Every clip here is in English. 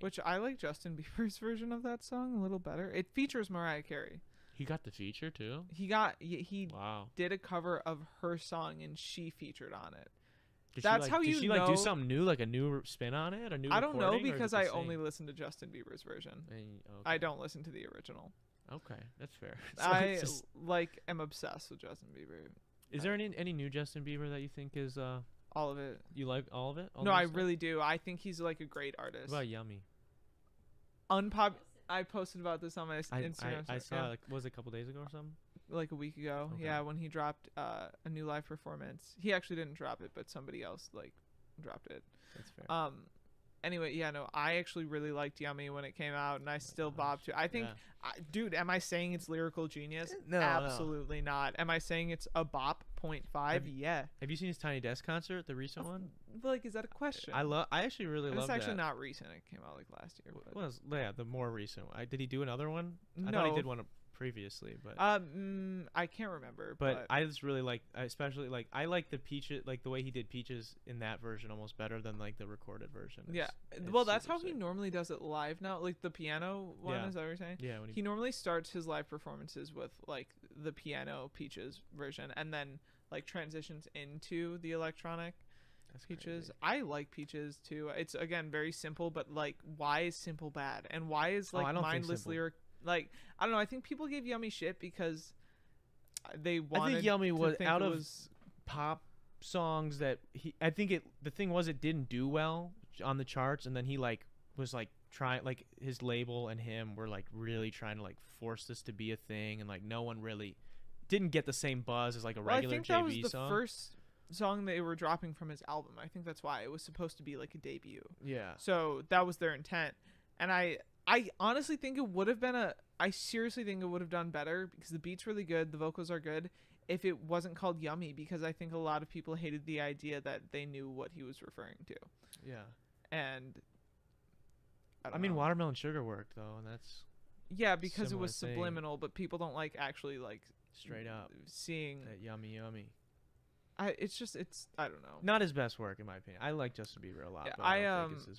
Which I like Justin Bieber's version of that song a little better. It features Mariah Carey. He got the feature too. He Wow. did a cover of her song and she featured on it. Did That's she, how did you she know. like do something new, like a new spin on it, a new? I don't know recording, or is because it the I same? only listen to Justin Bieber's version. Okay. I don't listen to the original. Okay, that's fair. So I it's just- am obsessed with Justin Bieber. is there any new Justin Bieber that you think is All of it. you like all of it? All No, the I stuff? really do. I think he's like a great artist. What about Yummy? I posted about this on my Instagram. I story. saw like was it a couple days ago or something? Like a week ago. Okay. Yeah, when he dropped a new live performance. He actually didn't drop it, but somebody else like dropped it. That's fair. Anyway, yeah, no, I actually really liked Yummy when it came out, and I still gosh. bob to. I think, dude, am I saying it's lyrical genius? No, Absolutely not. Am I saying it's a bop 0.5? Yeah. Have you seen his Tiny Desk concert, the recent one? But like, is that a question? I actually really And love it's actually that. not recent. It came out like last year. But. The more recent one. Did he do another one? I No. thought he did one previously, but I can't remember. but I just really like, especially like I like the Peaches, like the way he did Peaches in that version almost better than like the recorded version. Yeah. It's Well, that's super how he sick. normally does it live now. Like the piano one, Yeah. is that what you're saying? Yeah, when He normally starts his live performances with like the piano Peaches version and then like transitions into the electronic that's Peaches. crazy. I like Peaches too. It's again very simple, but like why is simple bad? And why is I like don't think mindless simple. lyric like I don't know, I think people gave Yummy shit because they I wanted think Yummy to was think out it of was, pop songs that I think the thing was it didn't do well on the charts, and then he like was like trying, like his label and him were like really trying to like force this to be a thing, and like no one really didn't get the same buzz as like a well, I regular think that was JV the song. first song they were dropping from his album. I think that's why it was supposed to be like a debut. Yeah. So that was their intent. And I honestly think it would have been I seriously think it would have done better because the beat's really good, the vocals are good, if it wasn't called Yummy, because I think a lot of people hated the idea that they knew what he was referring to. Yeah. And I mean, know. Watermelon Sugar worked though, and that's Yeah, because it similar was thing. subliminal, but people don't like actually like straight up seeing that yummy. I don't know. Not his best work in my opinion. I like Justin Bieber a lot, Yeah, but I don't think it's his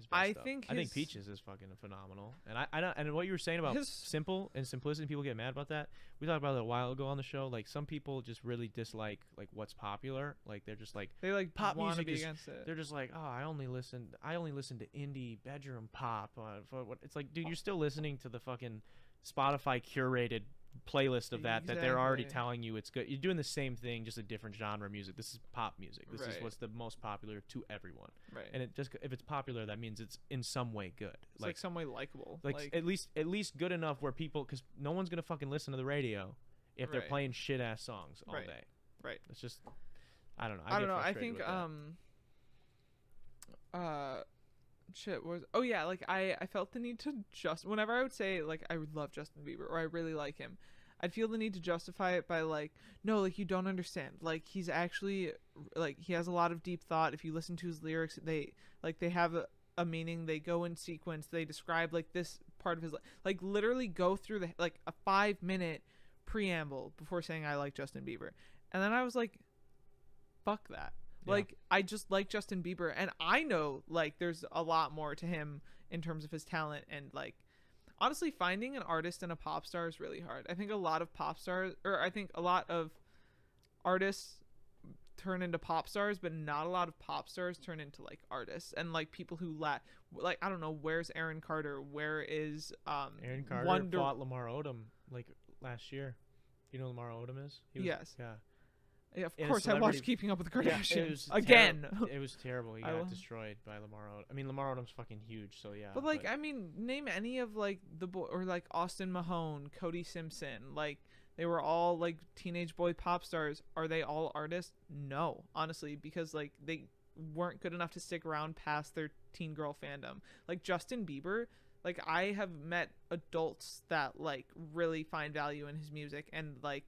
best I stuff. think I think his- Peaches is fucking phenomenal. And I don't, and what you were saying about His- simple and simplicity, people get mad about that. We talked about it a while ago on the show. Like some people just really dislike like what's popular. Like they're just like They like Pop want to music be is- against it. they're just like, oh, I only listen to indie bedroom pop. It's like, dude, you're still listening to the fucking Spotify curated playlist of that they're already Exactly. telling you it's good. You're doing the same thing, just a different genre of music. This is pop music. This is Right. what's the most popular to everyone. Right. And it just, if it's popular, that means it's in some way good. It's like some way likable. like at least good enough where people, because no one's gonna fucking listen to the radio if they're Right. playing shit ass songs all Right. day. Right. It's just, I don't know. I don't get know. I frustrated think with that. shit was oh yeah, like I felt the need to just whenever I would say like I would love Justin Bieber or I really like him, I'd feel the need to justify it by like, no, like you don't understand, like he's actually like he has a lot of deep thought. If you listen to his lyrics, they have a meaning, they go in sequence, they describe like this part of his life, like literally go through the like a 5-minute preamble before saying I like Justin Bieber. And then I was like, fuck that. Yeah. Like I just like Justin Bieber, and I know like there's a lot more to him in terms of his talent, and like honestly finding an artist and a pop star is really hard. I think a lot of pop stars, or I think a lot of artists turn into pop stars, but not a lot of pop stars turn into like artists and like people who like I don't know, where's Aaron Carter, where is Aaron Carter Wonder fought Lamar Odom like last year. You know who Lamar Odom is? Yes. Yeah. Yeah, of in a course I watched celebrity- Keeping Up with the Yeah, Kardashians it was again. It was terrible. He I got love- destroyed by Lamar Odom. I mean, Lamar Odom's fucking huge, so yeah. But like, I mean, name any of like the boy or like Austin Mahone, Cody Simpson. Like they were all like teenage boy pop stars. Are they all artists? No, honestly, because like they weren't good enough to stick around past their teen girl fandom. Like Justin Bieber, like I have met adults that like really find value in his music, and like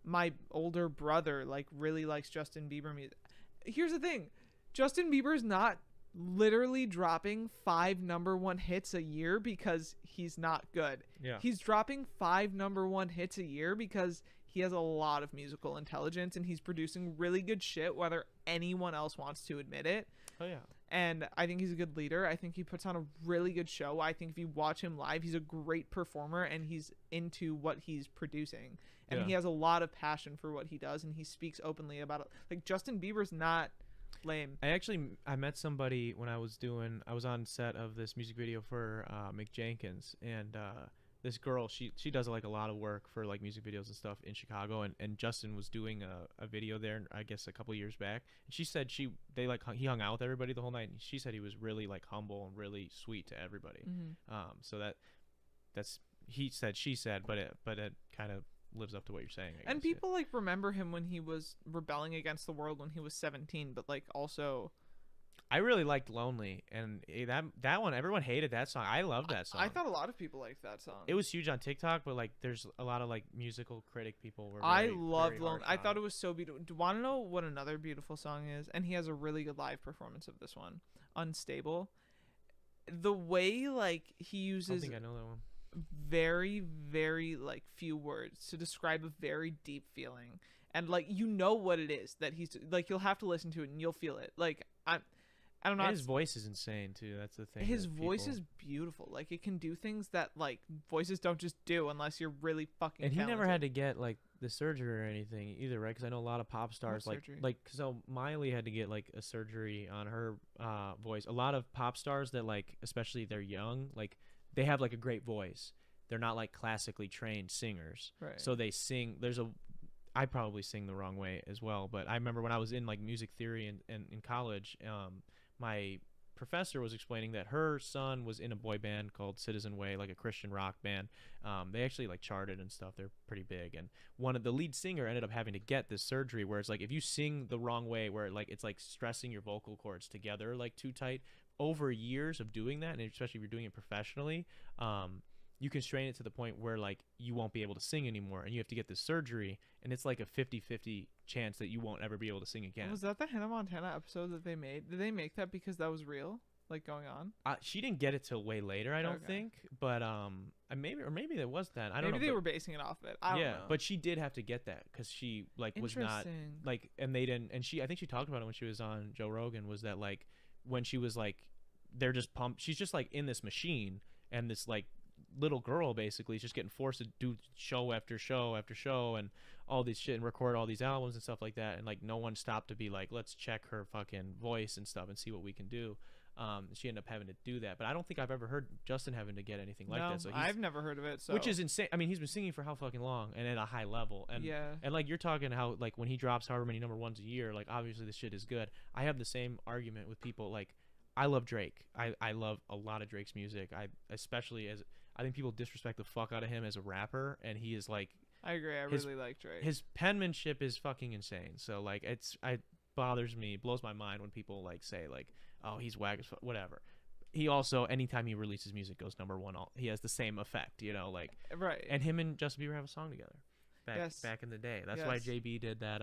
my older brother like really likes Justin Bieber music. Here's the thing, Justin Bieber's not literally dropping 5 number 1 hits a year because he's not good. yeah. He's dropping 5 number 1 hits a year because he has a lot of musical intelligence and he's producing really good shit whether anyone else wants to admit it. Oh yeah. And I think he's a good leader. I think he puts on a really good show. I think if you watch him live, he's a great performer and he's into what he's producing. And he has a lot of passion for what he does and he speaks openly about it. Like Justin Bieber's not lame. I met somebody when I was on set of this music video for Mick Jenkins, and this girl, she does like a lot of work for like music videos and stuff in Chicago, and Justin was doing a video there, I guess a couple years back, and she said he hung out with everybody the whole night, and she said he was really like humble and really sweet to everybody. So that's he said, she said, but it kind of lives up to what you're saying, I guess. And people like remember him when he was rebelling against the world when he was 17, but like also I really liked Lonely, and that one, everyone hated that song. I loved that song. I thought a lot of people liked that song. It was huge on TikTok, but like there's a lot of like musical critic people were I loved Lonely. I thought it was so beautiful. Do you want to know what another beautiful song is? And he has a really good live performance of this one, Unstable. The way like he uses, I don't think I know that one. Very, very like few words to describe a very deep feeling, and like you know what it is that he's like. You'll have to listen to it and you'll feel it. Like I don't know. And his voice is insane too. That's the thing. His voice is beautiful. Like it can do things that like voices don't just do unless you're really fucking. And he talented. never had to get like the surgery or anything either, right? Because I know a lot of pop stars so Miley had to get like a surgery on her voice. A lot of pop stars that like, especially they're young, like they have like a great voice. They're not like classically trained singers, right? So they sing. I probably sing the wrong way as well, but I remember when I was in like music theory in college, my professor was explaining that her son was in a boy band called Citizen Way, like a Christian rock band. They actually like charted and stuff. They're pretty big. And one of the lead singer ended up having to get this surgery where it's like if you sing the wrong way, where like it's like stressing your vocal cords together like too tight, over years of doing that, and especially if you're doing it professionally, you can strain it to the point where like you won't be able to sing anymore, and you have to get this surgery, and it's like a 50-50 chance that you won't ever be able to sing again. Was that the Hannah Montana episode that they made? Did they make that because that was real, like going on? She didn't get it till way later, I don't think, but maybe there was that. I don't know. Maybe they were basing it off it. I don't know. But she did have to get that because she like was not like, and they didn't, and I think she talked about it when she was on Joe Rogan, was that like when she was like, they're just pumped, she's just like in this machine, and this like little girl basically is just getting forced to do show after show after show and all this shit and record all these albums and stuff like that, and like no one stopped to be like, let's check her fucking voice and stuff and see what we can do. She ended up having to do that, but I don't think I've ever heard Justin having to get anything like that. So I've never heard of it, which is insane. I mean, he's been singing for how fucking long and at a high level, and and like you're talking how like when he drops however many number ones a year, like obviously this shit is good. I have the same argument with people like, I love Drake. I love a lot of Drake's music. I think people disrespect the fuck out of him as a rapper, and he is like, I agree. I really like Drake. His penmanship is fucking insane. So like it bothers me, blows my mind when people like say like, oh, he's whack as fuck, whatever. He also, anytime he releases music, goes number one. He has the same effect, you know, like right. And him and Justin Bieber have a song together. Back in the day. That's why JB did that.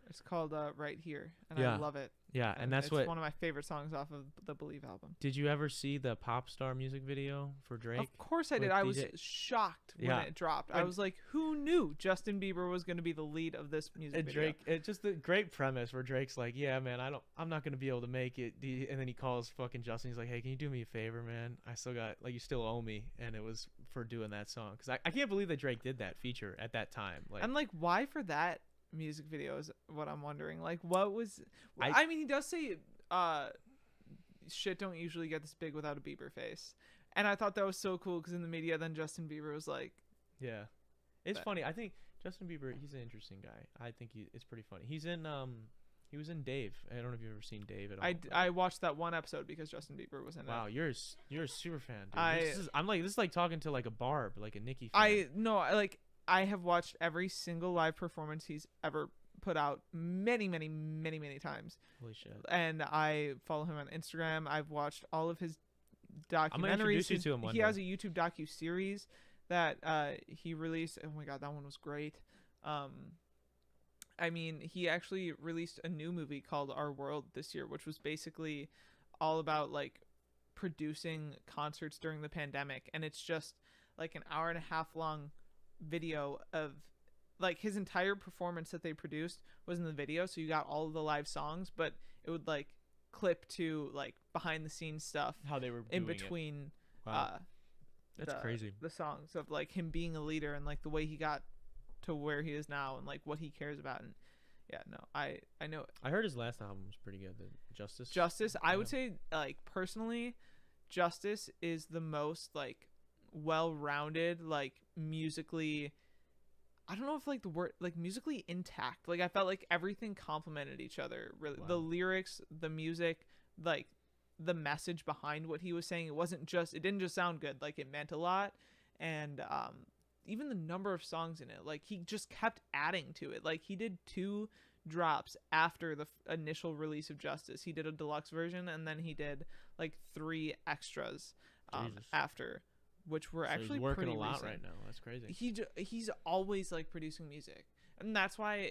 It's called Right Here, and I love it. Yeah, and that's it's one of my favorite songs off of the Believe album. Did you ever see the Pop Star music video for Drake? Of course I did. I was shocked when it dropped. I was like, who knew Justin Bieber was going to be the lead of this music video? Drake, it's just a great premise where Drake's like, yeah, man, I'm not going to be able to make it. And then he calls fucking Justin. He's like, hey, can you do me a favor, man? I still got, like, you still owe me. And it was for doing that song. Because I can't believe that Drake did that feature at that time. Like, and like, why for that music video is what I'm wondering. Like, what was, I mean, he does say, shit don't usually get this big without a Bieber face, and I thought that was so cool because in the media then Justin Bieber was like, yeah, it's funny. I think Justin Bieber, he's an interesting guy. I think it's pretty funny. He was in Dave. I don't know if you've ever seen Dave at all. I watched that one episode because Justin Bieber was in it. Wow, you're a super fan, dude. This is like talking to like a Barb, like a Nicki fan. I have watched every single live performance he's ever put out many times. Holy shit. And I follow him on Instagram. I've watched all of his documentaries. I'm gonna introduce you to him one day. He has a YouTube docu-series that he released. Oh my god, that one was great. I mean, he actually released a new movie called Our World this year, which was basically all about like producing concerts during the pandemic, and it's just like an hour and a half long video of like his entire performance that they produced was in the video, so you got all of the live songs, but it would like clip to like behind the scenes stuff How they were in doing it. between Wow. That's crazy. the songs of like him being a leader and like the way he got to where he is now and like what he cares about. And yeah, no, I know it. I heard his last album was pretty good. The Justice, I would Yeah. say like personally, Justice is the most like well-rounded, like musically, I don't know if like the word like musically intact. Like I felt like everything complemented each other. Really, the Wow. lyrics, the music, like the message behind what he was saying. It didn't just sound good. Like it meant a lot, and even the number of songs in it. Like he just kept adding to it. Like he did 2 drops after the initial release of Justice. He did a deluxe version, and then he did like 3 extras Jesus. after, which were So actually he's working pretty a lot recent. right now. That's crazy. He's always like producing music, and that's why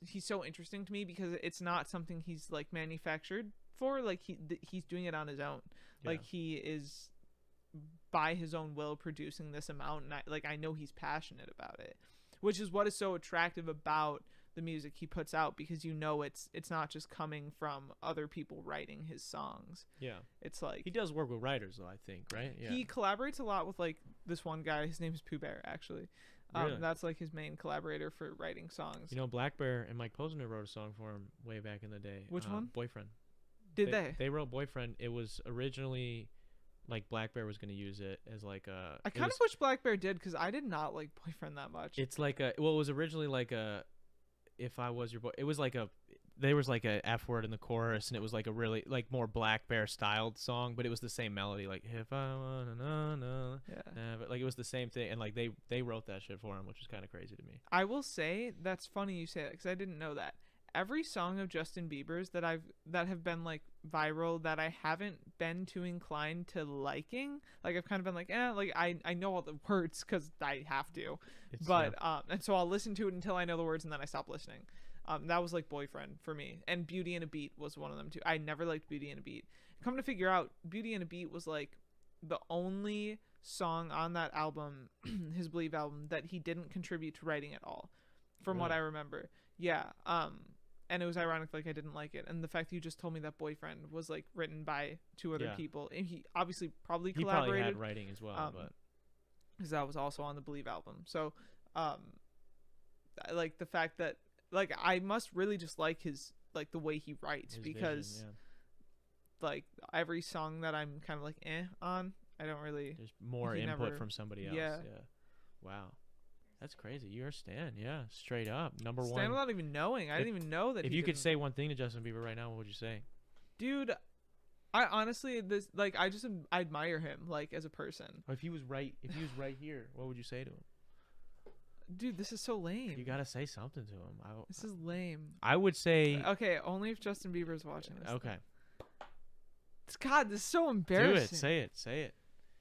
he's so interesting to me, because it's not something he's like manufactured for. Like he's doing it on his own. Yeah. Like he is by his own will producing this amount, and I know he's passionate about it, which is what is so attractive about the music he puts out, because you know it's not just coming from other people writing his songs. Yeah. It's like He does work with writers though, I think, right? Yeah. he collaborates a lot with like this one guy. His name is Pooh Bear, actually. Really? That's like his main collaborator for writing songs. You know, Black Bear and Mike Posner wrote a song for him way back in the day. Which one? Boyfriend. Did they? They wrote Boyfriend. It was originally like Black Bear was going to use it as like a. I kind of wish Black Bear did, because I did not like Boyfriend that much. It's like a. Well, it was originally like a. If I was your boy, it was like a. There was like a F word in the chorus, and it was like a really like more Black Bear styled song, but it was the same melody, like if I wanna know, Yeah. but like it was the same thing, and like they wrote that shit for him, which is kind of crazy to me. I will say that's funny you say that, because I didn't know that. Every song of Justin Bieber's that have been like viral that I haven't been too inclined to liking, like I've kind of been like, like I know all the words because I have to, It's, but and so I'll listen to it until I know the words, and then I stop listening. That was like Boyfriend for me, and Beauty and a Beat was one of them too. I never liked Beauty and a Beat. Come to figure out, Beauty and a Beat was like the only song on that album, his Believe album, that he didn't contribute to writing at all, from what I Really? remember. Yeah. And it was ironic, like I didn't like it, and the fact that you just told me that Boyfriend was like written by 2 other Yeah. people, and he obviously probably he probably collaborated, had writing as well, but because that was also on the Believe album. So, like the fact that like I must really just like his like the way he writes, his because vision, like every song that I'm kind of like on, I don't really. there's more he input never- from somebody else. yeah. Wow, that's crazy. You're a stan, yeah, straight up number Stan one. without even knowing. I didn't even know that. If he you could didn't- say one thing to Justin Bieber right now, what would you say? dude, I honestly I admire him like as a person. Or if he was right here, what would you say to him? Dude, this is so lame. You gotta say something to him. This is lame. I would say Okay, only if Justin Bieber's watching this. okay. God, this is so Do embarrassing. it. Say it.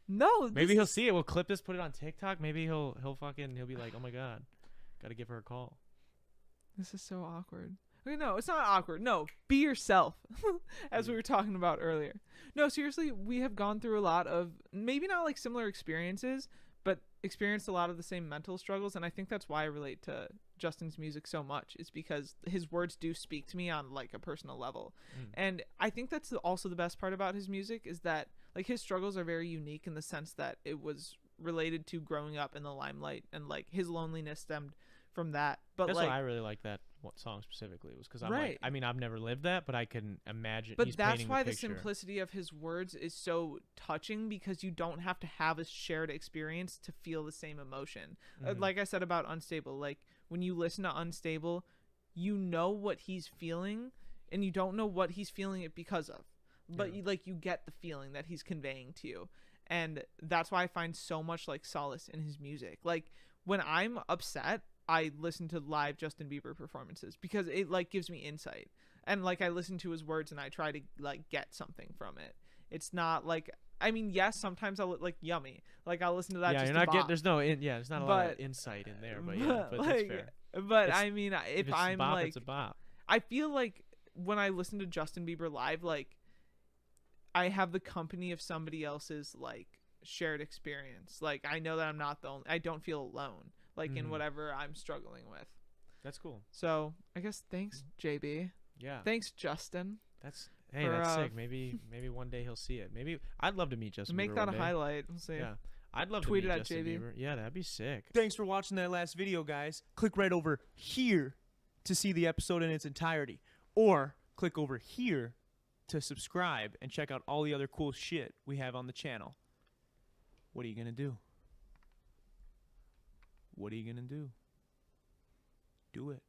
No, Maybe this he'll is- see it. We'll clip this, put it on TikTok. Maybe he'll be like, oh my god, gotta give her a call. This is so awkward. Okay, no, it's not awkward. No, be yourself, as we were talking about earlier. No, seriously, we have gone through a lot of maybe not like similar experiences, but experienced a lot of the same mental struggles, and I think that's why I relate to Justin's music so much, is because his words do speak to me on like a personal level. And I think that's also the best part about his music, is that like his struggles are very unique in the sense that it was related to growing up in the limelight, and like his loneliness stemmed from that. But That's like why I really like that song specifically, was because I'm Right. like, I mean, I've never lived that, but I can imagine. But he's that's painting why the picture. simplicity of his words is so touching, because you don't have to have a shared experience to feel the same emotion. Mhm. Like I said about Unstable, like when you listen to Unstable, you know what he's feeling, and you don't know what he's feeling it because of. But Yeah. you get the feeling that he's conveying to you. And that's why I find so much like solace in his music. Like when I'm upset, I listen to live Justin Bieber performances, because it like gives me insight, and like I listen to his words and I try to like get something from it. It's not like, I mean, yes, sometimes I'll like Yummy, like I'll listen to that. Yeah, just you're to not bop. getting. There's no. There's not a lot of But- insight in there, but yeah, but like, that's fair. But It's- I mean, if it's I'm a bop, like, it's a bop. I feel like when I listen to Justin Bieber live, like I have the company of somebody else's like shared experience. Like I know that I'm not the only. I don't feel alone, like in Mhm. whatever I'm struggling with. That's cool. So I guess thanks, JB. Yeah, Thanks, Justin. that's Hey, For, that's sick. Maybe one day he'll see it. Maybe I'd love to meet Justin make Bieber that one a day. highlight. We'll see. Yeah, I'd love Tweet to it meet at Justin JB. Bieber. Yeah, that'd be sick. Thanks for watching that last video, guys. Click right over here to see the episode in its entirety, or click over here to subscribe and check out all the other cool shit we have on the channel. What are you gonna do? What are you gonna do? Do it.